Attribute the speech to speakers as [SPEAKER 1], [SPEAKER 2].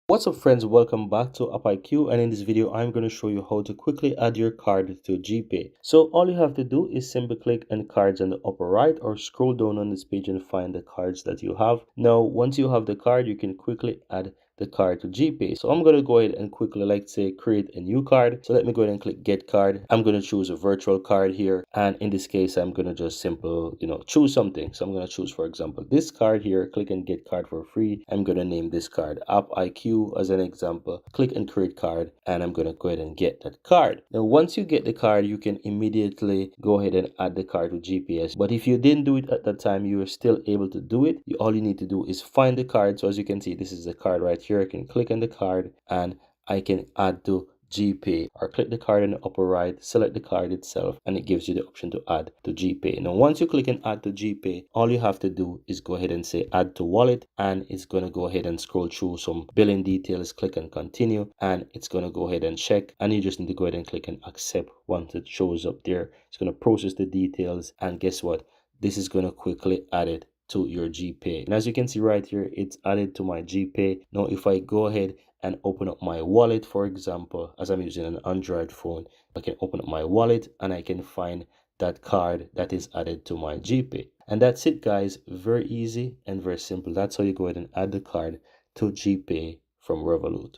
[SPEAKER 1] What's up friends, welcome back to AppIQ, and in this video I'm going to show you how to quickly add your card to GPay. So all you have to do is simply click on cards on the upper right or scroll down on this page and find the cards that you have. Now once you have the card, you can quickly add the card to GPay. So I'm going to go ahead and quickly, like say, create a new card. So let me go ahead and click get card. I'm going to choose a virtual card here, and in this case I'm going to just simple choose something. So I'm going to choose, for example, this card here. Click and get card for free. I'm going to name this card AppIQ as an example. Click and create card, and I'm going to go ahead and get that card. Now once you get the card, you can immediately go ahead and add the card to GPS. But if you didn't do it at that time, you are still able to do it. All you need to do is find the card. So as you can see, this is the card right here. I can click on the card and I can add to GPay, or click the card in the upper right, select the card itself, and it gives you the option to add to GPay. Now once you click and add to GPay, all you have to do is go ahead and say add to wallet, and it's going to go ahead and scroll through some billing details. Click and continue, and it's going to go ahead and check, and you just need to go ahead and click and accept once it shows up there. It's going to process the details, and guess what, this is going to quickly add it to your GPay. And as you can see right here, it's added to my GPay. Now if I go ahead and open up my wallet, for example, as I'm using an Android phone, I can open up my wallet and I can find that card that is added to my GPay. And that's it, guys. Very easy and very simple. That's how you go ahead and add the card to GPay from Revolut.